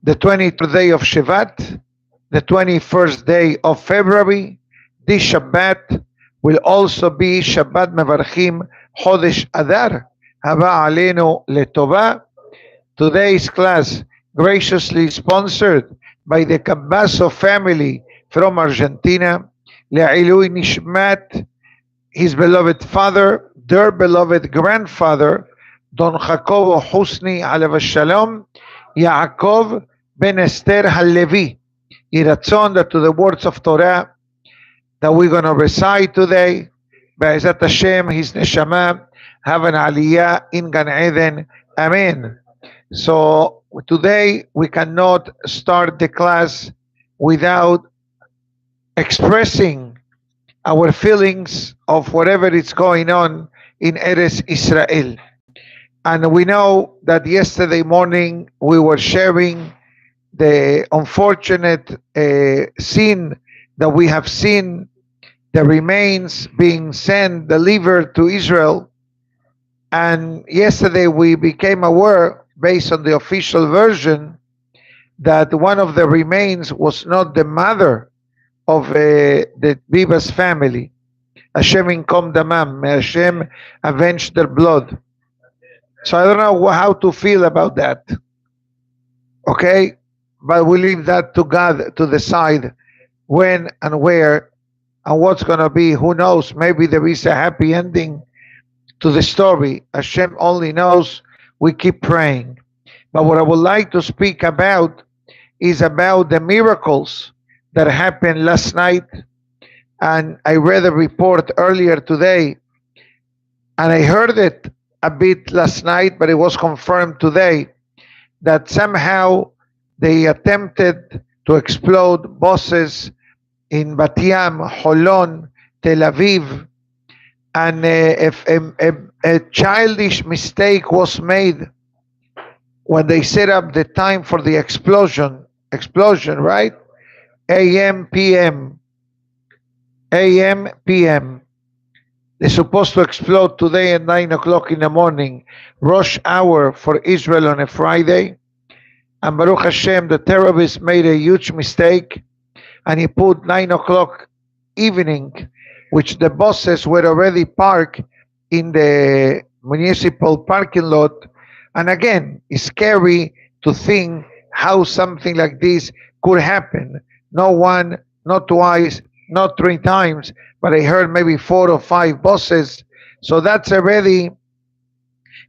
the 23rd day of Shevat, the 21st day of February. This Shabbat will also be Shabbat Mevarchim Chodesh Adar, Haba Aleinu Letovah. Today's class graciously sponsored by the Cabasso family from Argentina. Le'ilui Nishmat, his beloved father, their beloved grandfather, Don Jacobo Husni Alav Shalom, Yaakov Ben Esther Halevi. Yiratzon that to the words of Torah that we're going to recite today, Be'ezat Hashem, his neshama, have an aliyah in Gan Eden. Amen. So today we cannot start the class without expressing our feelings of whatever is going on in Eretz Israel. And we know that yesterday morning we were sharing the unfortunate scene that we have seen, the remains being delivered to Israel. And yesterday we became aware, based on the official version, that one of the remains was not the mother of the Bibas family. Hashem inkom damam, may Hashem avenge their blood. So I don't know how to feel about that. Okay? But we leave that to God to decide when and where and what's going to be. Who knows? Maybe there is a happy ending to the story. Hashem only knows. We keep praying. But what I would like to speak about is about the miracles that happened last night. And I read a report earlier today, and I heard it a bit last night, but it was confirmed today that somehow they attempted to explode buses in Batya, Holon, Tel Aviv, and a childish mistake was made when they set up the time for the explosion, right? AM, PM. They're supposed to explode today at 9 o'clock in the morning, rush hour for Israel on a Friday. And Baruch Hashem, the terrorist made a huge mistake, and he put 9 o'clock evening, which the buses were already parked in the municipal parking lot. And again, it's scary to think how something like this could happen. No one, not twice, not 3 times, but I heard maybe 4 or 5 buses. So that's already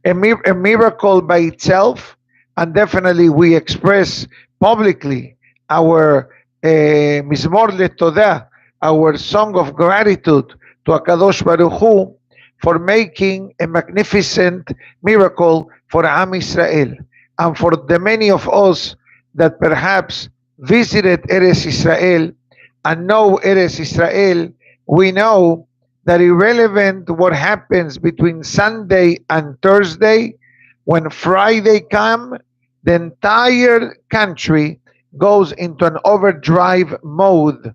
a miracle by itself. And definitely we express publicly our Mizmor LeTodah, our song of gratitude to HaKadosh Baruch Hu for making a magnificent miracle for Am Israel. And for the many of us that perhaps visited Eretz Israel and know Eretz Israel, we know that irrelevant what happens between Sunday and Thursday, when Friday comes, the entire country goes into an overdrive mode.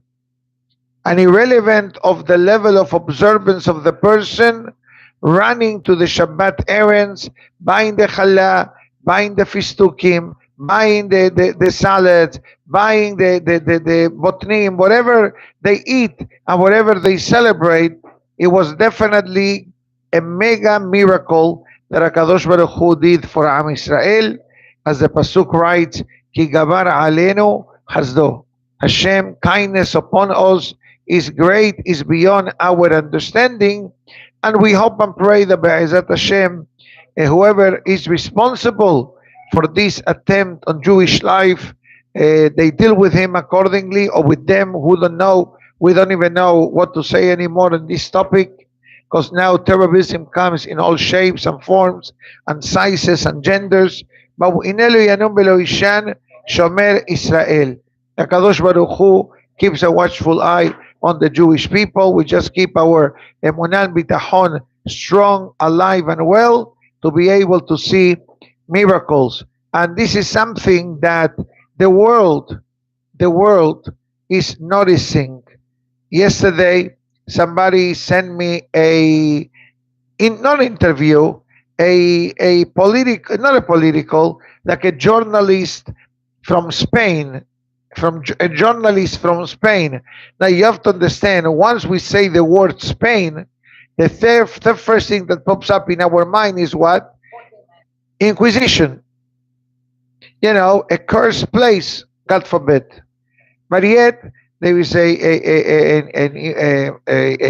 And irrelevant of the level of observance of the person, running to the Shabbat errands, buying the challah, buying the fistukim, buying the salads, buying the botnim, whatever they eat and whatever they celebrate. It was definitely a mega miracle that HaKadosh Baruch Hu did for Am Israel, as the Pasuk writes, Ki gabar alenu chazdo. Hashem, kindness upon us is great, is beyond our understanding, and we hope and pray that Be'ezat Hashem, whoever is responsible for this attempt on Jewish life, they deal with him accordingly, or with them who don't know. We don't even know what to say anymore on this topic, because now terrorism comes in all shapes and forms and sizes and genders. But in Elu Yanum Belo Ishan, Shomer Israel. The Kadosh Baruch Hu keeps a watchful eye on the Jewish people. We just keep our Emunan Bitachon strong, alive, and well to be able to see miracles. And this is something that the world is noticing. Yesterday, somebody sent me not interview, not a political, like a journalist from Spain, from a journalist from Spain. Now you have to understand, once we say the word Spain, the first thing that pops up in our mind is what? Inquisition. A cursed place, God forbid. But yet, there is a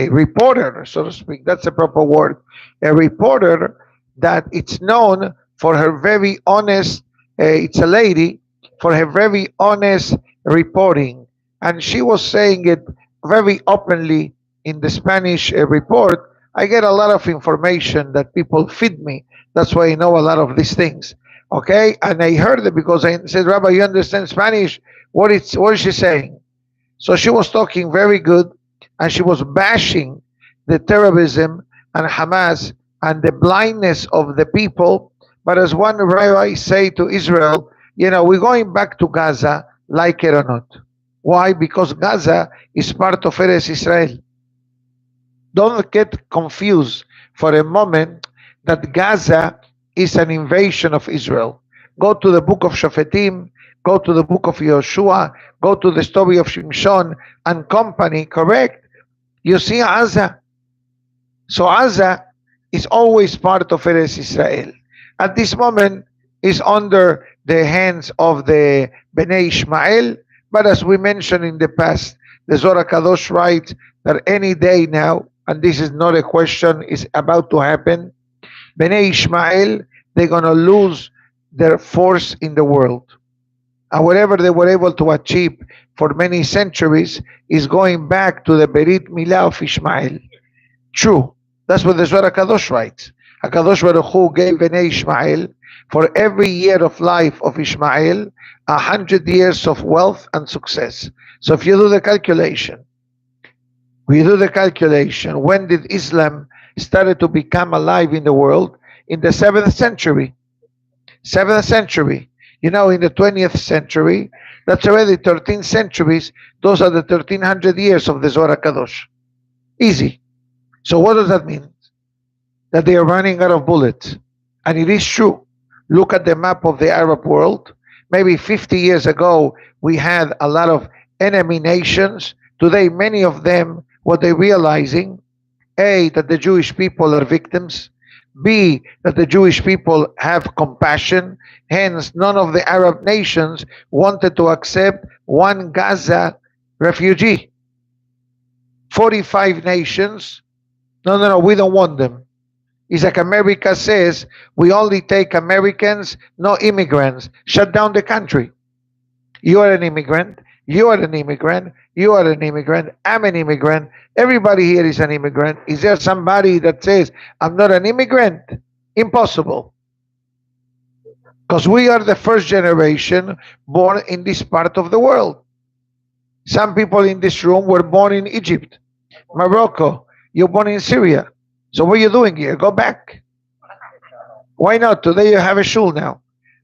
reporter, so to speak, that's a proper word, a reporter that it's known for her very honest, it's a lady, for her very honest reporting. And she was saying it very openly in the Spanish report. I get a lot of information that people feed me. That's why I know a lot of these things. Okay? And I heard it because I said, Rabbi, you understand Spanish? What is she saying? So she was talking very good, and she was bashing the terrorism and Hamas and the blindness of the people. But as one rabbi say to Israel, we're going back to Gaza, like it or not. Why? Because Gaza is part of Eretz Israel. Don't get confused for a moment that Gaza is an invasion of Israel. Go to the book of Shofetim, go to the book of Yoshua, go to the story of Shimshon and company, correct? You see Gaza. So Gaza is always part of Eretz Israel. At this moment, is under the hands of the Bnei Ishmael, but as we mentioned in the past, the Zohar Kadosh writes that any day now, and this is not a question, is about to happen, Bnei Ishmael, they're going to lose their force in the world. And whatever they were able to achieve for many centuries is going back to the Berit Milah of Ishmael. True. That's what the Zohar Kadosh writes. HaKadosh Baruch Hu gave Bnei Ishmael, for every year of life of Ishmael, 100 years of wealth and success. So if you do the calculation, when did Islam started to become alive in the world? In the 7th century. 7th century. In the 20th century, that's already 13 centuries. Those are the 1300 years of the Zohar Kadosh. Easy. So what does that mean? That they are running out of bullets. And it is true. Look at the map of the Arab world. Maybe 50 years ago, we had a lot of enemy nations. Today, many of them, what they're realizing, A, that the Jewish people are victims. B, that the Jewish people have compassion. Hence, none of the Arab nations wanted to accept one Gaza refugee. 45 nations, no, we don't want them. It's like America says, we only take Americans, no immigrants. Shut down the country. You are an immigrant. You are an immigrant. You are an immigrant. I'm an immigrant. Everybody here is an immigrant. Is there somebody that says, I'm not an immigrant? Impossible. Because we are the first generation born in this part of the world. Some people in this room were born in Egypt, Morocco. You're born in Syria. So what are you doing here? Go back. Why not? Today you have a shul now.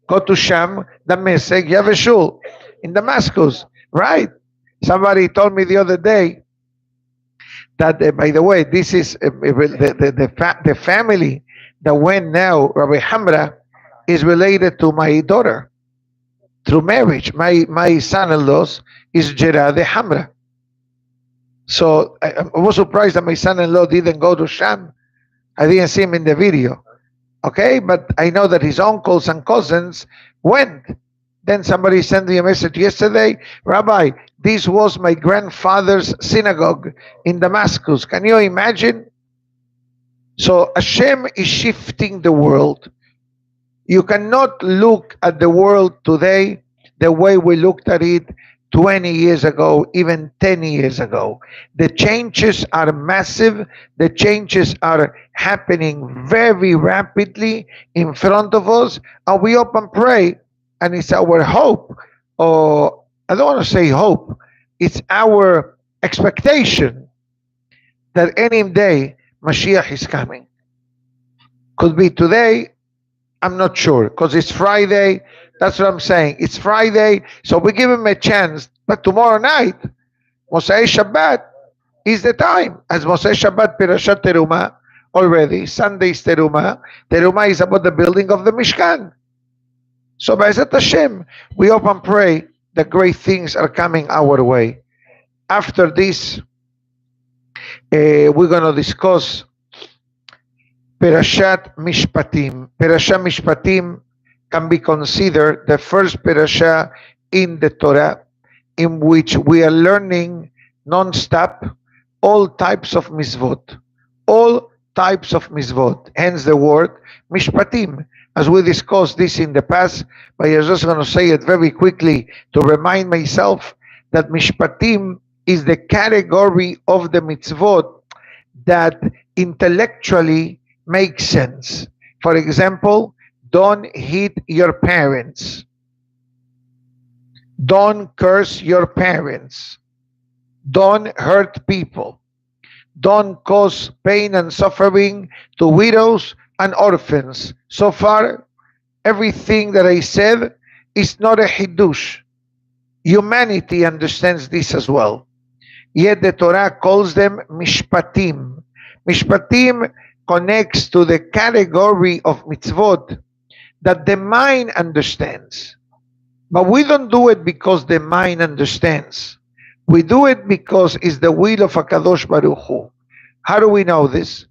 Go to Sham, Damascus, you have a shul. In Damascus, right? Somebody told me the other day that, by the way, this is the family that went now, Rabbi Hamra, is related to my daughter through marriage. My son-in-law is Gerard de Hamra. So I was surprised that my son-in-law didn't go to Sham. I didn't see him in the video. Okay, but I know that his uncles and cousins went. Then somebody sent me a message yesterday, Rabbi, this was my grandfather's synagogue in Damascus. Can you imagine? So Hashem is shifting the world. You cannot look at the world today the way we looked at it 20 years ago, even 10 years ago. The changes are massive. The changes are happening very rapidly in front of us. And we hope and pray, and it's our hope, or I don't want to say hope, it's our expectation that any day Mashiach is coming. Could be today, I'm not sure, because it's Friday. That's what I'm saying. It's Friday, so we give him a chance. But tomorrow night, Mosai Shabbat is the time. As Mosai Shabbat, Pirashat Teruma already. Sunday is Teruma. Teruma is about the building of the Mishkan. So B'ezrat Hashem, we hope and pray that great things are coming our way. After this, we're going to discuss Perashat Mishpatim. Perashat Mishpatim can be considered the first perasha in the Torah in which we are learning non-stop all types of mitzvot. All types of mitzvot. Hence the word Mishpatim. As we discussed this in the past, but I'm just going to say it very quickly to remind myself that Mishpatim is the category of the mitzvot that intellectually makes sense. For example, don't hit your parents. Don't curse your parents. Don't hurt people. Don't cause pain and suffering to widows and orphans. So far, everything that I said is not a hidush. Humanity understands this as well. Yet the Torah calls them mishpatim. Mishpatim connects to the category of mitzvot that the mind understands. But we don't do it because the mind understands. We do it because it's the will of HaKadosh Baruch Hu. How do we know this?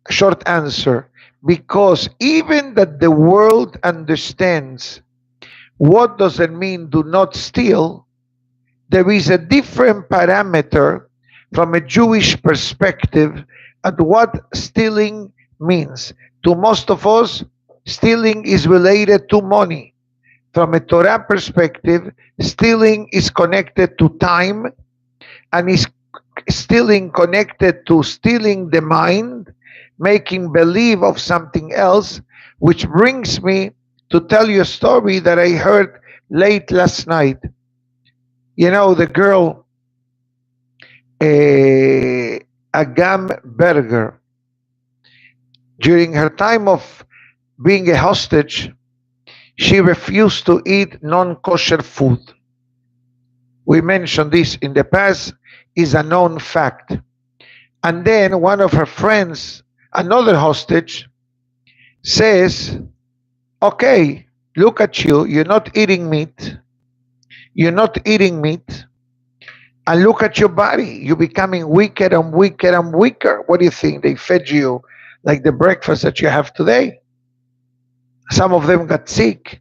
Short answer. Because even that the world understands what does it mean do not steal, there is a different parameter from a Jewish perspective at what stealing means. To most of us, stealing is related to money. From a Torah perspective, stealing is connected to time and is stealing connected to stealing the mind, making believe of something else, which brings me to tell you a story that I heard late last night. You know, the girl, Agam Berger, during her time of being a hostage, she refused to eat non-kosher food. We mentioned this in the past, is a known fact. And then one of her friends, another hostage, says, okay, look at you, you're not eating meat. You're not eating meat. And look at your body. You're becoming weaker and weaker and weaker. What do you think? They fed you like the breakfast that you have today? Some of them got sick.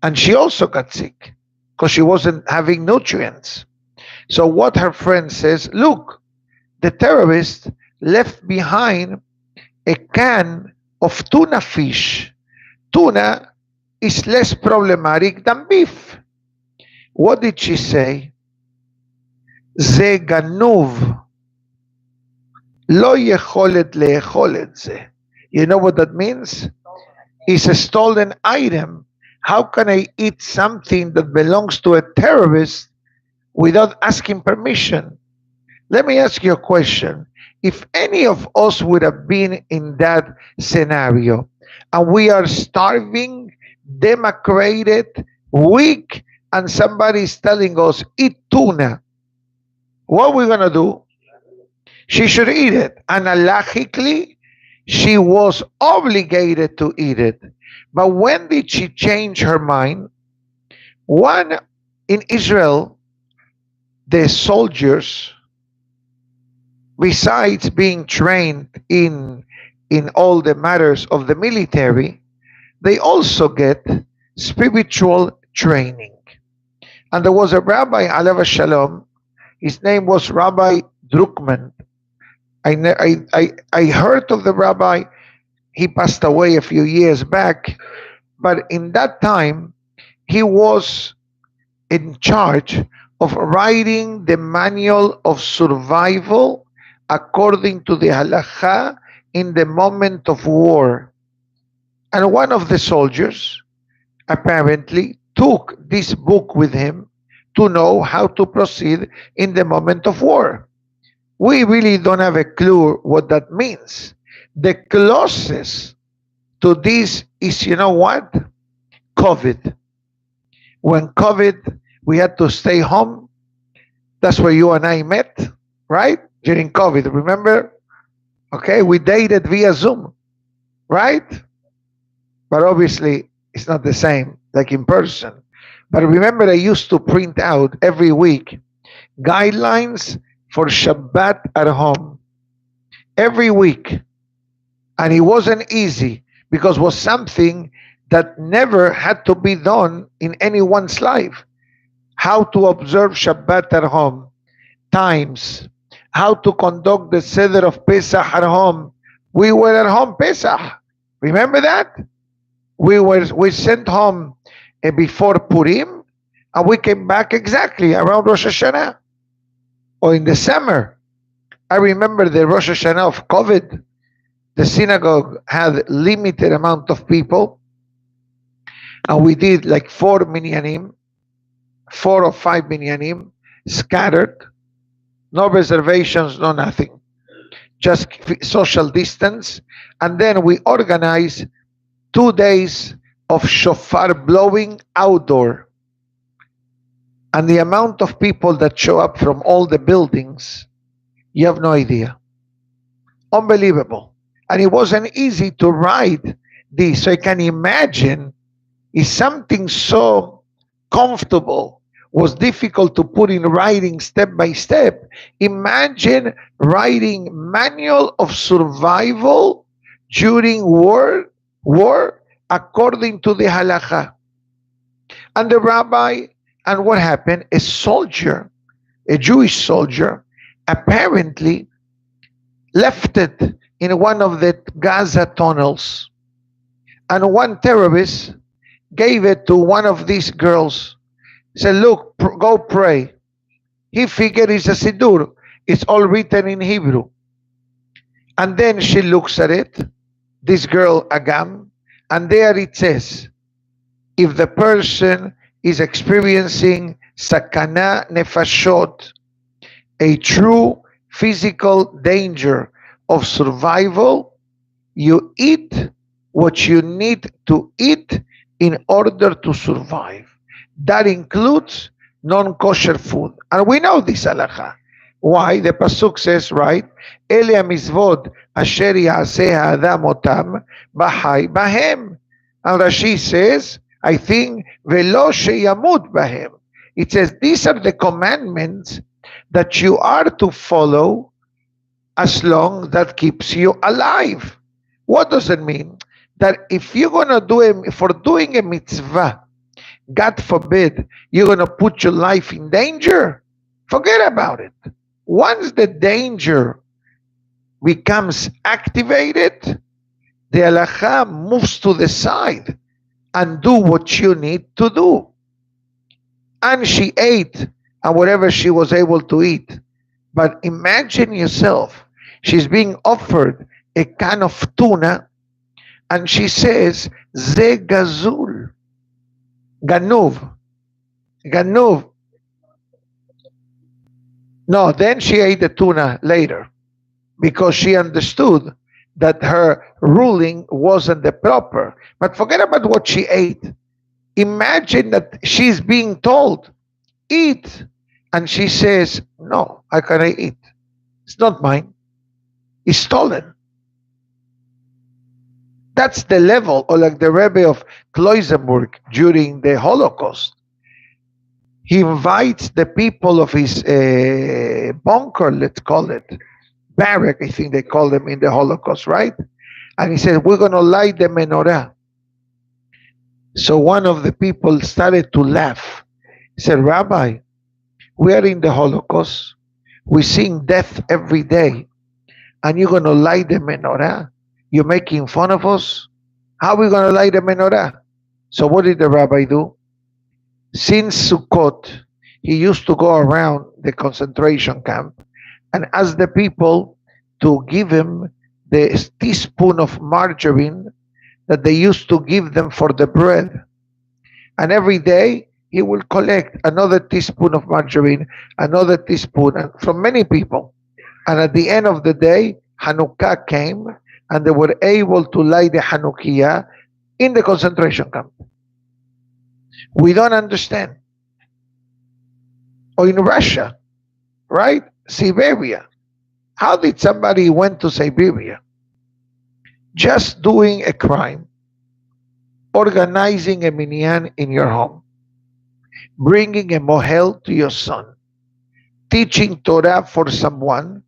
And she also got sick because she wasn't having nutrients. So what her friend says, look, the terrorist left behind a can of tuna fish. Tuna is less problematic than beef. What did she say? זה גנוב. לא יכולת לאכול את זה. You know what that means? It's a stolen item. How can I eat something that belongs to a terrorist without asking permission? Let me ask you a question. If any of us would have been in that scenario and we are starving, democrated, weak, and somebody is telling us, eat tuna, what are we going to do? She should eat it. And halachically, she was obligated to eat it. But when did she change her mind? One, in Israel, the soldiers, besides being trained in all the matters of the military, they also get spiritual training. And there was a rabbi, alav shalom, his name was Rabbi Druckmann. I heard of the rabbi. He passed away a few years back, but in that time, he was in charge of writing the manual of survival according to the halacha in the moment of war. And one of the soldiers apparently took this book with him to know how to proceed in the moment of war. We really don't have a clue what that means. The closest to this is, you know what? COVID. When COVID, we had to stay home. That's where you and I met, right? During COVID, remember? Okay, we dated via Zoom, right? But obviously, it's not the same. like in person. But remember, I used to print out every week guidelines for Shabbat at home every week. And it wasn't easy because it was something that never had to be done in anyone's life. How to observe Shabbat at home, times, how to conduct the Seder of Pesach at home. We were at home Pesach. Remember that? We sent home before Purim, and we came back exactly around Rosh Hashanah or in the summer. I remember the Rosh Hashanah of COVID. The synagogue had limited amount of people, and we did like 4 or 5 minyanim, scattered, no reservations, no nothing, just social distance. And then we organized 2 days of shofar blowing outdoor. And the amount of people that show up from all the buildings, you have no idea. Unbelievable. And it wasn't easy to write this. So I can imagine if something so comfortable was difficult to put in writing step by step. Imagine writing manual of survival during war according to the halakha. And the rabbi, and what happened? A soldier, a Jewish soldier, apparently left it in one of the Gaza tunnels. And one terrorist gave it to one of these girls. Said, look, go pray. He figured it's a Siddur. It's all written in Hebrew. And then she looks at it, this girl, Agam, and there it says, if the person is experiencing sakana nefashot, a true physical danger of survival, you eat what you need to eat in order to survive. That includes non-kosher food. And we know this halakha. Why? The pasuk says, right? Ele hamizvot asher ya'aseh ha'adam otam b'chai bahem. And Rashi says, I think, velo sheyamut bahem. It says, these are the commandments that you are to follow as long as that keeps you alive. What does it mean? That if you're going to do for doing a mitzvah, God forbid, you're going to put your life in danger, forget about it. Once the danger becomes activated, the halakha moves to the side and do what you need to do. And she ate and whatever she was able to eat. But imagine yourself, she's being offered a can of tuna and she says, Ze gazul. Ganuv. No, then she ate the tuna later because she understood that her ruling wasn't the proper. But forget about what she ate. Imagine that she's being told, eat. And she says, no, I cannot eat. It's not mine. It's stolen. That's the level, or like the Rebbe of Kloisenburg during the Holocaust. He invites the people of his bunker, let's call it, barrack, I think they call them in the Holocaust, right? And he said, we're going to light the menorah. So one of the people started to laugh. He said, Rabbi, we are in the Holocaust. We're seeing death every day. And you're going to light the menorah? You're making fun of us? How are we going to light the menorah? So what did the rabbi do? Since Sukkot, he used to go around the concentration camp and ask the people to give him the teaspoon of margarine that they used to give them for the bread. And every day, he will collect another teaspoon of margarine, another teaspoon, and from many people. And at the end of the day, Hanukkah came, and they were able to light the Hanukkah in the concentration camp. We don't understand. Or in Russia, right? Siberia. How did somebody went to Siberia? Just doing a crime. organizing a minyan in your home, bringing a mohel to your son, teaching Torah for someone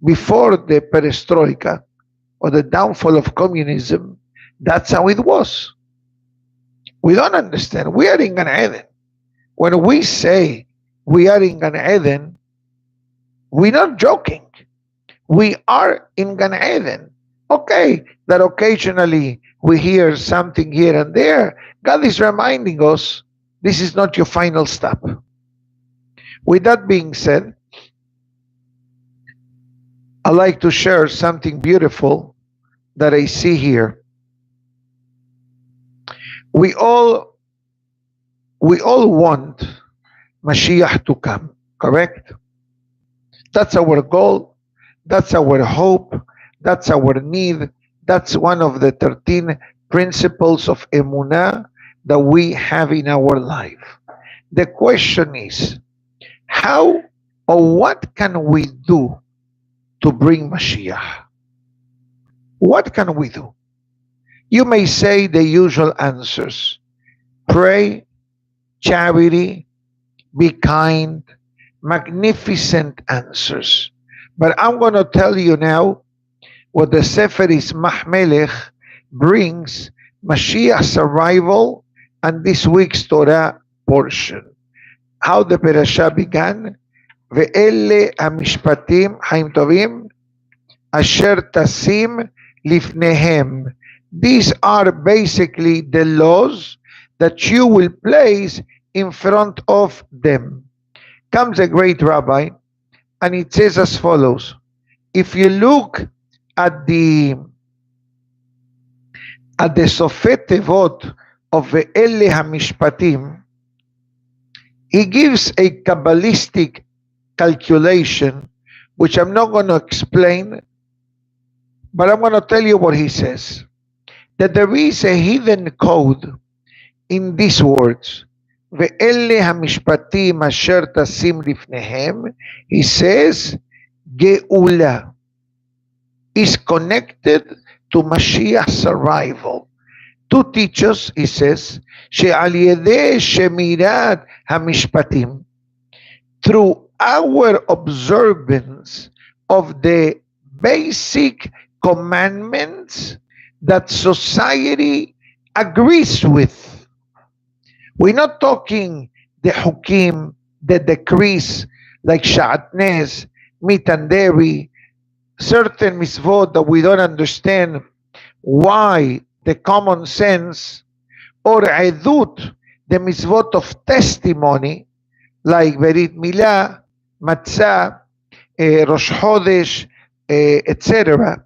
before the perestroika or the downfall of communism. That's how it was. We don't understand. We are in Gan Eden. When we say we are in Gan Eden, we're not joking. We are in Gan Eden. Okay, that occasionally we hear something here and there. God is reminding us this is not your final stop. With that being said, I'd like to share something beautiful that I see here. We all want Mashiach to come, correct? That's our goal. That's our hope. That's our need. That's one of the 13 principles of Emunah that we have in our life. The question is, how or what can we do to bring Mashiach? What can we do? You may say the usual answers. Pray, charity, be kind, magnificent answers. But I'm going to tell you now what the Sefer Ismach Melech brings, Mashiach's arrival, and this week's Torah portion. How the parasha began, Ve'ele hamishpatim Chaim Tovim asher tasim lifnehem. These are basically the laws that you will place in front of them. Comes a great rabbi, and it says as follows. If you look at the Sofet Tevot of Ve'ele HaMishpatim, he gives a Kabbalistic calculation, which I'm not going to explain, but I'm going to tell you what he says. That there is a hidden code in these words. Ve'ele hamishpatim asher tasim lifnehem. He says, Geula is connected to Mashiach's arrival. To teach us, he says, she'al yedei shemirat hamishpatim, through our observance of the basic commandments that society agrees with. We're not talking the hukim, the decrees like shatnez, meat and dairy, certain mitzvot that we don't understand why the common sense, or edut, the mitzvot of testimony, like Berit Milah, Matzah, Rosh Chodesh, etc.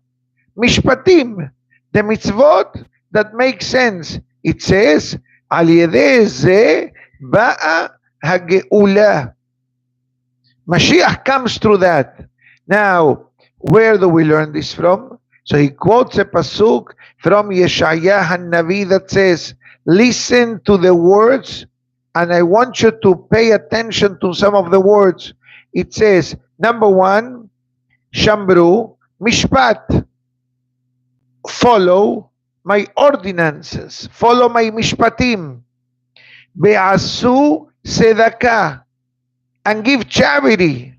Mishpatim, the mitzvot that make sense. It says, Al yedei ze ba'a hageula. Mashiach comes through that. Now, where do we learn this from? So he quotes a pasuk from Yeshaya HaNavi that says, listen to the words, and I want you to pay attention to some of the words. It says, number one, Shambru, Mishpat, follow my ordinances, follow my Mishpatim. Be'asu sedakah, and give charity.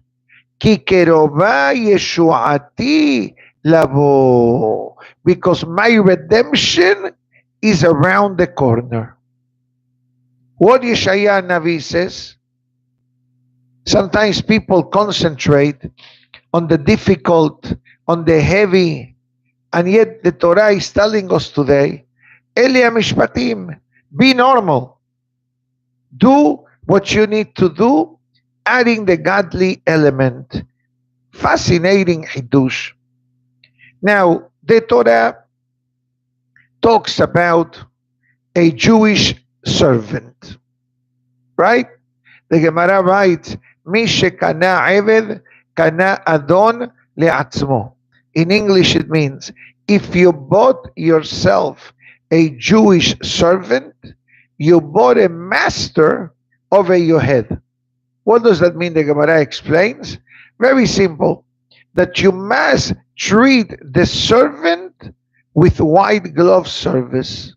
Ki kerova yeshuati lavo, because my redemption is around the corner. What Yeshaya Navi says, sometimes people concentrate on the difficult, on the heavy, and yet the Torah is telling us today, Elia Mishpatim, be normal. Do what you need to do, adding the godly element. Fascinating Hidush. Now, the Torah talks about a Jewish servant, right? The Gemara writes, Mi shekana eved kana adon le'atzmo. In English it means, if you bought yourself a Jewish servant, you bought a master over your head. What does that mean? The Gemara explains. Very simple. That you must treat the servant with white glove service.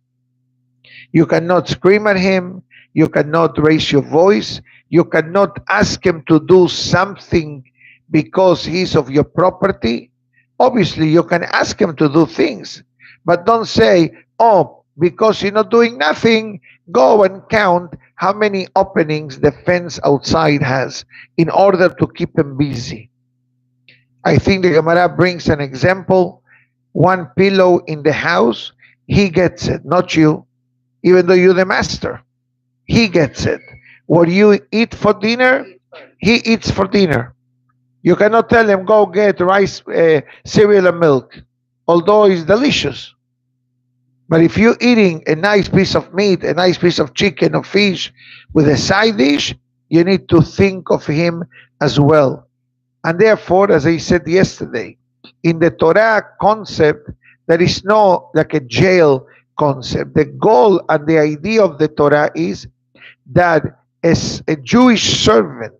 You cannot scream at him. You cannot raise your voice. You cannot ask him to do something because he's of your property. Obviously, you can ask him to do things, but don't say, oh, because you're not doing nothing, go and count how many openings the fence outside has in order to keep him busy. I think the Gemara brings an example. One pillow in the house, he gets it, not you, even though you're the master. He gets it. What you eat for dinner, he eats for dinner. You cannot tell him, go get rice, cereal, and milk, although it's delicious. But if you're eating a nice piece of meat, a nice piece of chicken or fish with a side dish, you need to think of him as well. And therefore, as I said yesterday, in the Torah concept, there is no like a jail concept. The goal and the idea of the Torah is that as a Jewish servant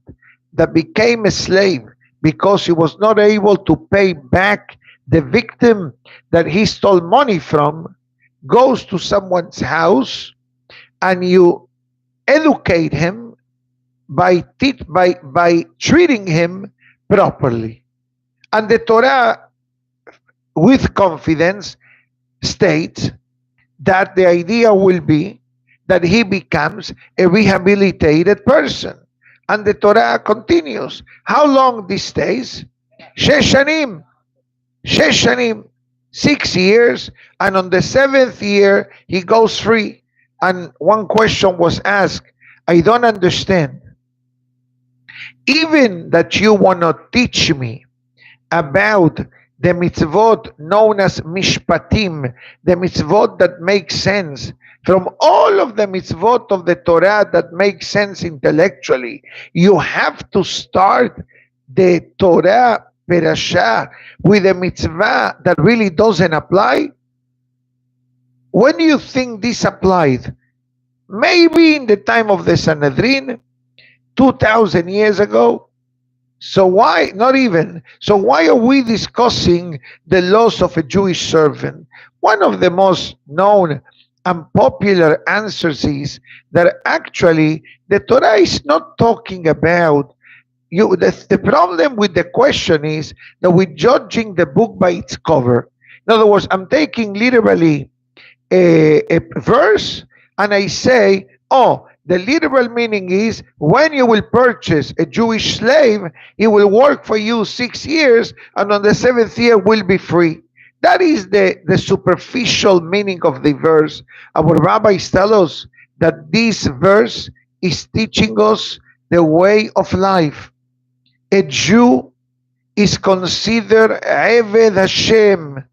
that became a slave because he was not able to pay back the victim that he stole money from, goes to someone's house and you educate him by treating him properly. And the Torah, with confidence, states that the idea will be that he becomes a rehabilitated person. And the Torah continues. How long this stays? Shesh shanim. 6 years. And on the 7th year, he goes free. And one question was asked, I don't understand. Even that you want to teach me about the mitzvot known as Mishpatim, the mitzvot that make sense from all of the mitzvot of the Torah that make sense intellectually, you have to start the Torah Perashah with a mitzvah that really doesn't apply? When do you think this applied? Maybe in the time of the Sanhedrin, 2,000 years ago. So why, not even, so why are we discussing the laws of a Jewish servant? One of the most known and popular answers is that actually the Torah is not talking about you. The problem with the question is that we're judging the book by its cover. In other words, I'm taking literally a verse and I say, oh, the literal meaning is when you will purchase a Jewish slave, he will work for you 6 years and on the 7th year will be free. That is the superficial meaning of the verse. Our rabbis tell us that this verse is teaching us the way of life. A Jew is considered Eved Hashem,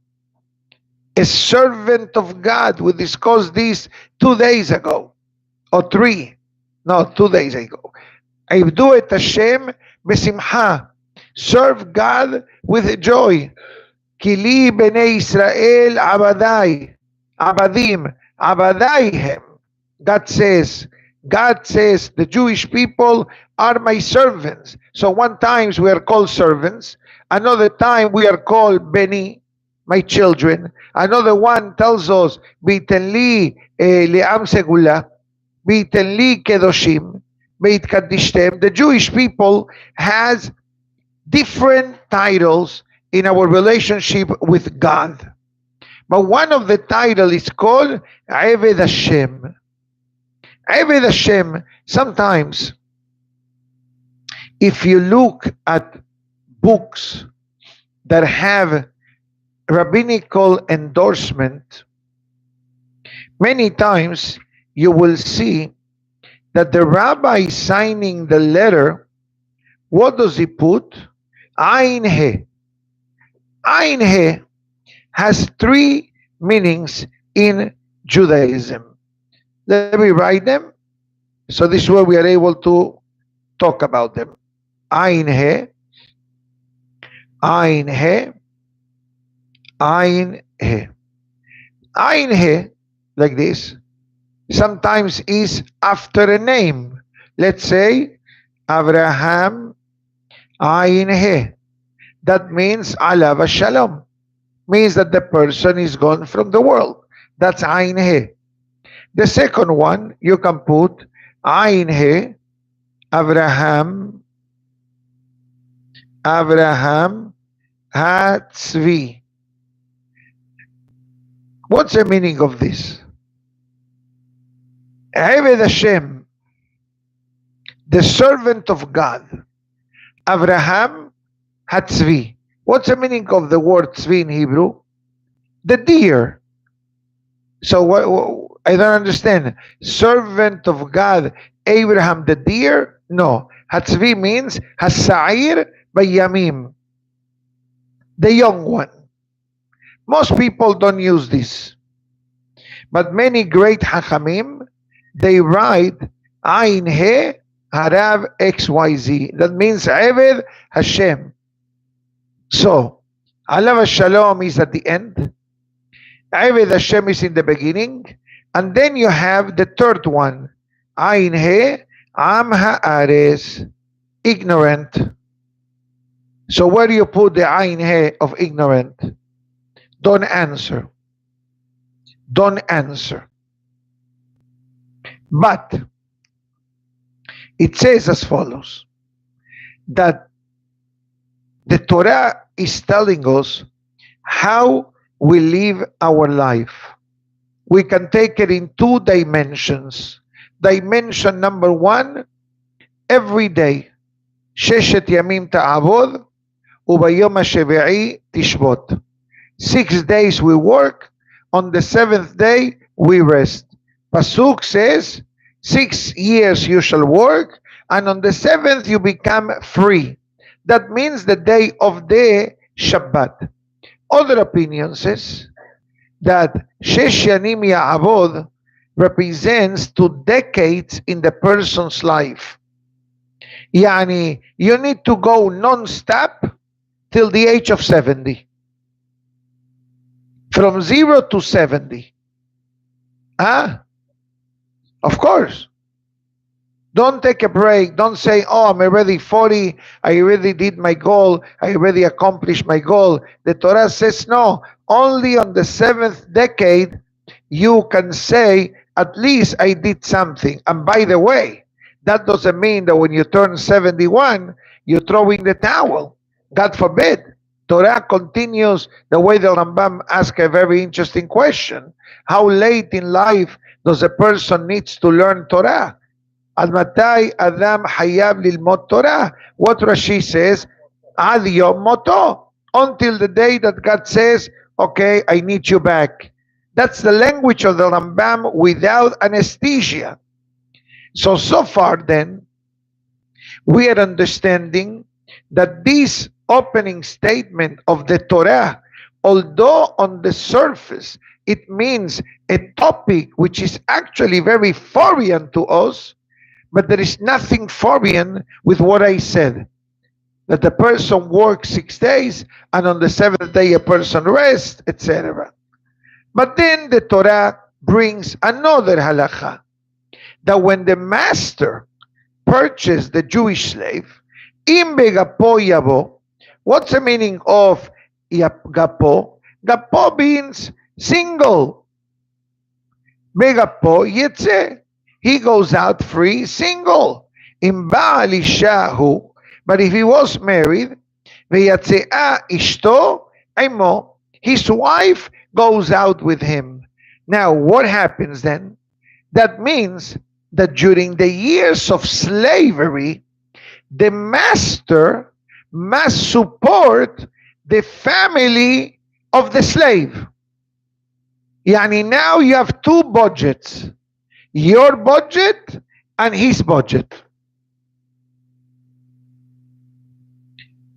a servant of God. We discussed this 2 days ago, or 3, no, 2 days ago. Ivdu et Hashem besimcha, serve God with joy. Kili bnei Israel abadai, abadim, abadaihem. God says, the Jewish people are my servants. So one time we are called servants. Another time we are called Beni, my children. Another one tells us, Biten li le'am segula, Biten li kedoshim, Beit kaddishtem. The Jewish people has different titles in our relationship with God. But one of the titles is called Eved Hashem. Eved Hashem, sometimes, if you look at books that have rabbinical endorsement, many times you will see that the rabbi signing the letter, what does he put? Ayin He. Ayin He has 3 meanings in Judaism. Let me write them. So this way we are able to talk about them. Ayin He, Ayin He, Ayin He. Ayin He, like this, sometimes is after a name. Let's say Abraham Ayin He. That means Alav Shalom. Means that the person is gone from the world. That's Ayin He. The second one, you can put Ain He, Abraham, Hatzvi. What's the meaning of this? Eved Hashem, the servant of God. Abraham Hatzvi. What's the meaning of the word tzvi in Hebrew? The deer. So I don't understand. Servant of God, Abraham the deer? No. Hatzvi means Hasair Bayamim, the young one. Most people don't use this. But many great Hachamim, they write Ain He Harav XYZ. That means Eved Hashem. So, Alav Shalom is at the end. Eved Hashem is in the beginning. And then you have the third one. Ain He Am Haares, ignorant. So where do you put the Ain He of ignorant? Don't answer. Don't answer. But it says as follows, that the Torah is telling us how we live our life. We can take it in two dimensions. Dimension number one, every day. Sheshet Yamim Ta'avod, Ubayom HaShevi'i Tishbot. 6 days we work, on the 7th day we rest. Pasuk says, 6 years you shall work, and on the 7th you become free. That means the day of the Shabbat. Other opinion says that Shesh Yanim Ya'avod represents 2 decades in the person's life. Yani, you need to go non-stop till the age of 70. From 0 to 70. Of course. Don't take a break. Don't say, oh, I'm already 40. I already did my goal. I already accomplished my goal. The Torah says no. Only on the 7th decade, you can say, at least I did something. And by the way, that doesn't mean that when you turn 71, you throw in the towel. God forbid. Torah continues the way the Rambam asked a very interesting question. How late in life does a person needs to learn Torah? Ad matay Adam hayav lilmod Torah? What Rashi says, Ad yom moto, until the day that God says, okay, I need you back. That's the language of the Rambam without anesthesia. So far then, we are understanding that this opening statement of the Torah, although on the surface it means a topic which is actually very foreign to us, but there is nothing foreign with what I said. That the person works 6 days and on the 7th day a person rests, etc. But then the Torah brings another halakha, that when the master purchased the Jewish slave, im begapo yabo. What's the meaning of gapo? Gapo means single. Begapo yetze. He goes out free, single. Im ba'al ishahu. But if he was married, veyatzea ishto imo. His wife goes out with him. Now, what happens then? That means that during the years of slavery, the master must support the family of the slave. Yani now you have 2 budgets. Your budget and his budget.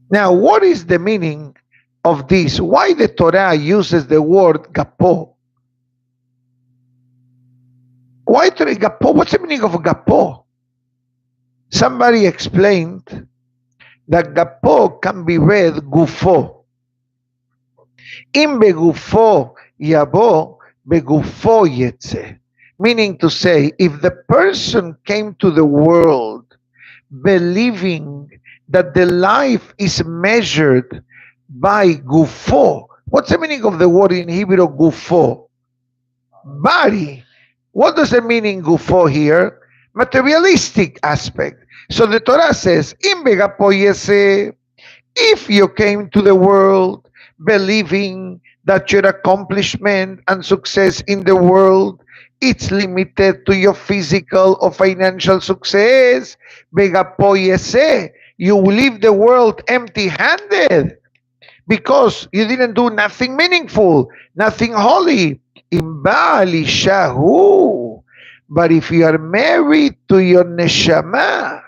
Now, what is the meaning of this? Why the Torah uses the word gapo? Why gapo? What's the meaning of gapo? Somebody explained that gapo can be read gufo. Im begufo yabo, begufo yetze. Meaning to say, if the person came to the world believing that the life is measured by gufo. What's the meaning of the word in Hebrew gufo? Body. What does it mean in gufo here? Materialistic aspect. So the Torah says, "Im begapoyese," if you came to the world believing that your accomplishment and success in the world it's limited to your physical or financial success, begapoyese, you leave the world empty-handed because you didn't do nothing meaningful, nothing holy. Imbali shahu. But if you are married to your neshama,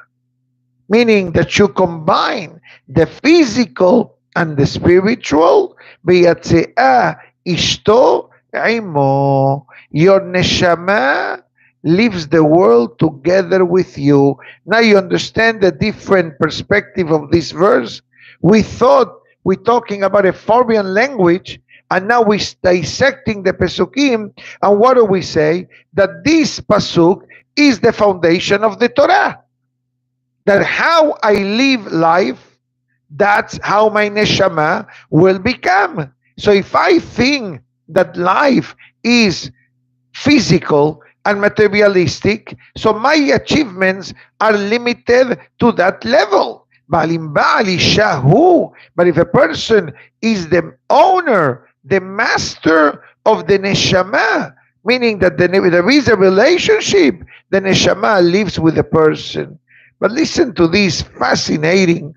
meaning that you combine the physical and the spiritual, biyatzea ishto imo. Your neshama leaves the world together with you. Now you understand the different perspective of this verse. We thought we're talking about a foreign language, and now we're dissecting the Pesukim, and what do we say? That this Pasuk is the foundation of the Torah. That how I live life, that's how my neshama will become. So if I think that life is physical and materialistic, so my achievements are limited to that level. But if a person is the owner, the master of the neshama, meaning that there is a relationship, the neshama lives with the person. But listen to this fascinating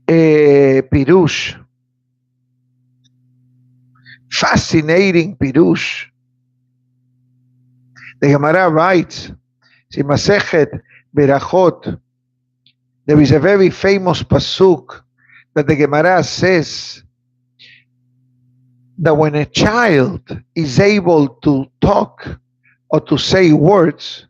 pirush. Fascinating pirush. The Gemara writes, in Masechet Berachot, there is a very famous pasuk that the Gemara says that when a child is able to talk or to say words,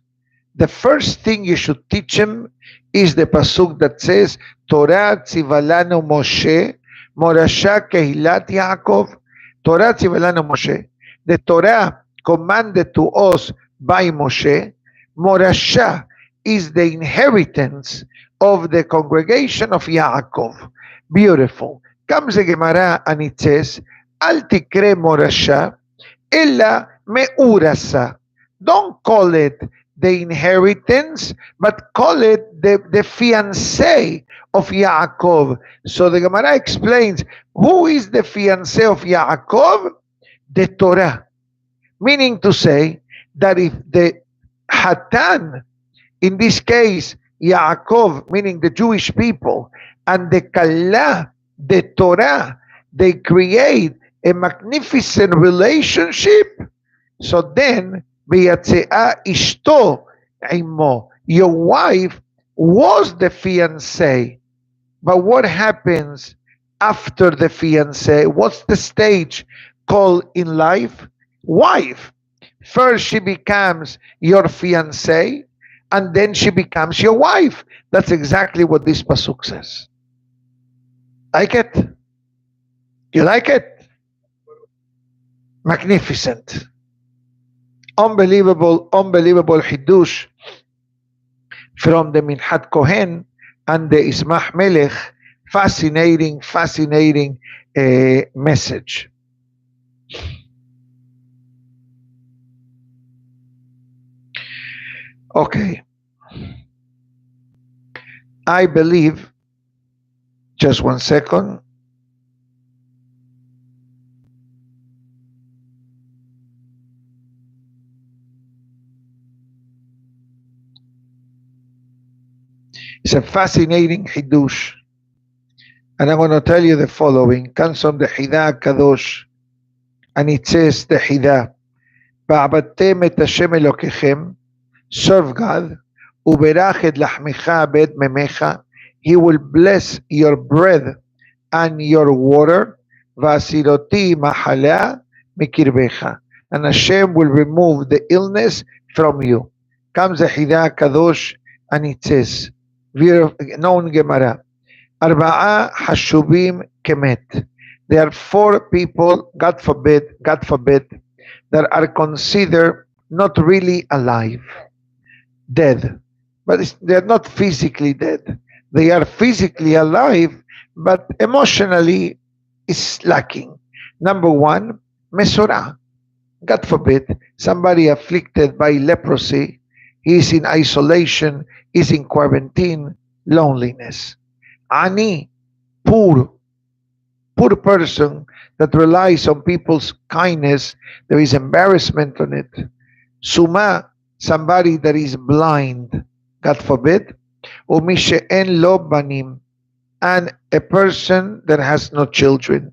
the first thing you should teach him is the pasuk that says, Torah tzivalanu Moshe, morasha kehilat Yaakov. Torah tzivalanu Moshe. The Torah commanded to us by Moshe. Morasha is the inheritance of the congregation of Yaakov. Beautiful. Comes the Gemara and it says, Al tikre morasha, ella meurasa. Don't call it the inheritance, but call it the fiancé of Yaakov. So the Gemara explains, who is the fiancé of Yaakov? The Torah. Meaning to say that if the Hatan, in this case, Yaakov, meaning the Jewish people, and the Kalla, the Torah, they create a magnificent relationship, so then Biyatzea ishto imo. Your wife was the fiancé. But what happens after the fiancé? What's the stage called in life? Wife. First she becomes your fiancé, and then she becomes your wife. That's exactly what this pasuk says. Like it? You like it? Magnificent. Unbelievable Hidush from the Minhat Kohen and the Ismach Melech. Fascinating message. Okay. I believe, just one second. It's a fascinating Hidush. And I'm going to tell you the following. Comes from the Hidah Kadosh. And it says the Hidah. Ba'abadtem et Hashem Elokechem. Serve God. Uberach et lachmecha bet memecha. He will bless your bread and your water. Vasiroti mahala mikirbecha. And Hashem will remove the illness from you. Comes the Hidah Kadosh. And it says, known Gemara, Arba'a Hashubim Kemet. There are 4 people, God forbid, that are considered not really alive, dead. But they're not physically dead. They are physically alive, but emotionally is lacking. Number 1, Mesorah. God forbid, somebody afflicted by leprosy, he is in isolation, is in quarantine, loneliness. Ani, poor, poor person that relies on people's kindness, there is embarrassment on it. Suma, somebody that is blind, God forbid. Umishe'en lo banim, and a person that has no children.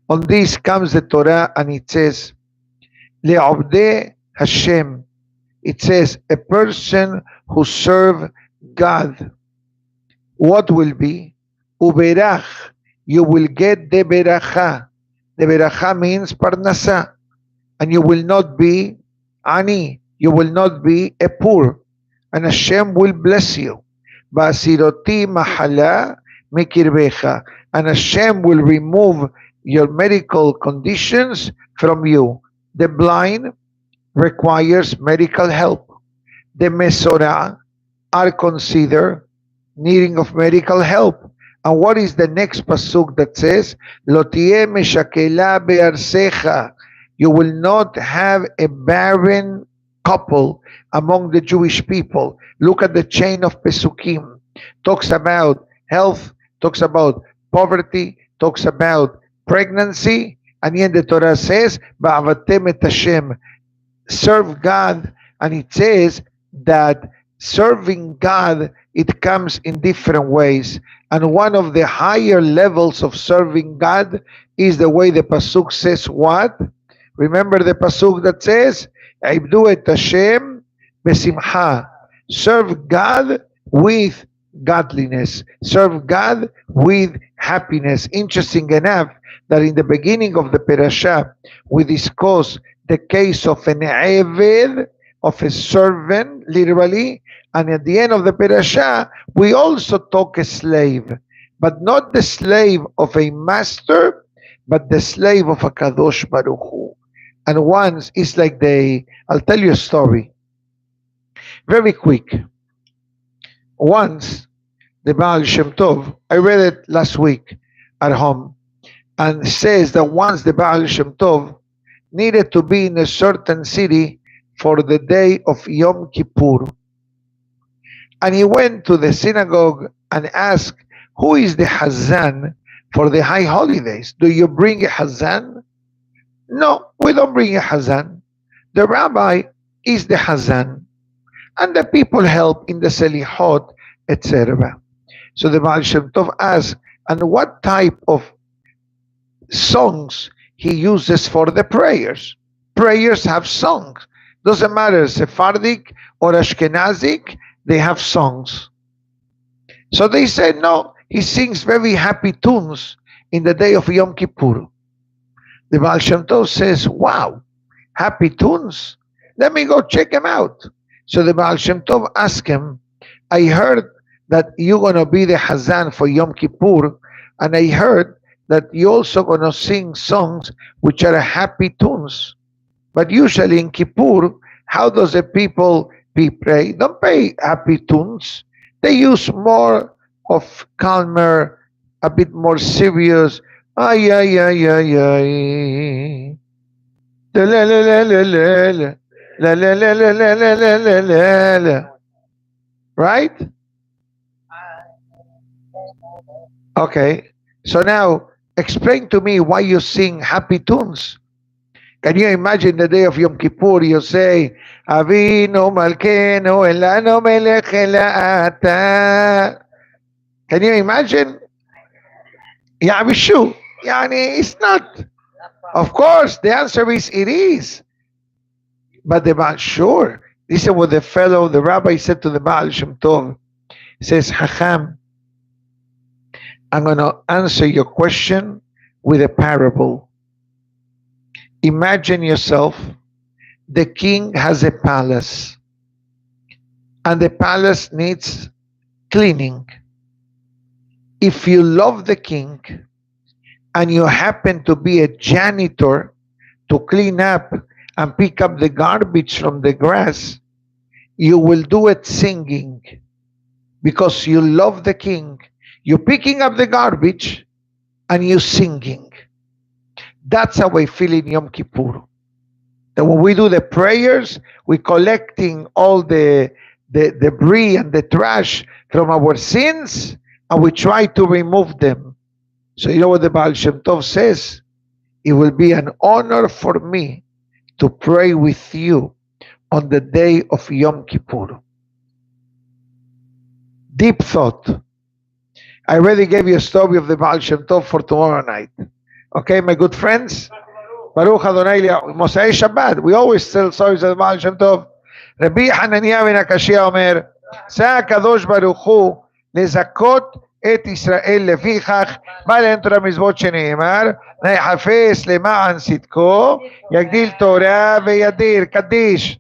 On this comes the Torah and it says, Le'obde Hashem. It says, a person who serve God. What will be? Uberach. You will get the beracha. The beracha means parnasa. And you will not be ani. You will not be a poor. And Hashem will bless you. Basiroti mahala mikirbecha. And Hashem will remove your medical conditions from you. The blind requires medical help. The mesora are considered needing of medical help. And what is the next pasuk that says, Lo tieh meshakela be'arsecha? You will not have a barren couple among the Jewish people. Look at the chain of pesukim. Talks about health, talks about poverty, talks about pregnancy, and yet the Torah says, Ba'avatem et Hashem, serve God, and it says that serving God, it comes in different ways. And one of the higher levels of serving God is the way the pasuk says what? Remember the pasuk that says, Ibdu et Hashem besimcha. Serve God with godliness. Serve God with happiness. Interesting enough that in the beginning of the parasha, we discuss the case of an eved, of a servant, literally, and at the end of the parasha, we also talk a slave, but not the slave of a master, but the slave of a Kadosh Baruch Hu. And once, it's like I'll tell you a story, very quick. Once, the Baal Shem Tov, I read it last week at home, and says that once the Baal Shem Tov needed to be in a certain city for the day of Yom Kippur. And he went to the synagogue and asked, who is the Hazan for the high holidays? Do you bring a Hazan? No, we don't bring a Hazan. The rabbi is the Hazan. And the people help in the Selihot, etc. So the Baal Shem Tov asked, and what type of songs he uses for the prayers? Prayers have songs. Doesn't matter, Sephardic or Ashkenazic, they have songs. So they said, no, he sings very happy tunes in the day of Yom Kippur. The Baal Shem Tov says, wow, happy tunes? Let me go check him out. So the Baal Shem Tov asked him, I heard that you're going to be the Hazan for Yom Kippur, and I heard that you're also going to sing songs which are happy tunes. But usually in Kippur, how does the people pray? Don't pray happy tunes. They use more of calmer, a bit more serious. Ay, ay, ay, ay, ay. La, la, la, la, la, la. La, la, la, la, la, la, la, la, la, la. Right? Okay. So now, explain to me why you sing happy tunes. Can you imagine the day of Yom Kippur, you say, Avinu Malkenu Elano Melech Elata. Can you imagine? Yeah, we should. Yani, it's not. Of course, the answer is it is. But the Baal, sure. This is what the rabbi said to the Baal Shem Tov. He says, Hacham, I'm going to answer your question with a parable. Imagine yourself, the king has a palace, and the palace needs cleaning. If you love the king, and you happen to be a janitor to clean up and pick up the garbage from the grass, you will do it singing, because you love the king. You're picking up the garbage, and you're singing. That's how I feel in Yom Kippur. that when we do the prayers, we're collecting all the debris and the trash from our sins, and we try to remove them. So you know what the Baal Shem Tov says? It will be an honor for me to pray with you on the day of Yom Kippur. Deep thought. I already gave you a story of the Baal Shem Tov for tomorrow night. Okay, my good friends? Baruch Adonai Mosai Shabbat. We always tell stories of the Baal Shem Tov. Rabbi Hananiah ben Akashia אומר, עשה הקדוש ברוך הוא לזכות את ישראל לפיכך בא לאנטור המזוות שנאמר נחפש למען צדקו יגדיל תורה וידיר קדיש.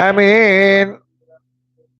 אמן.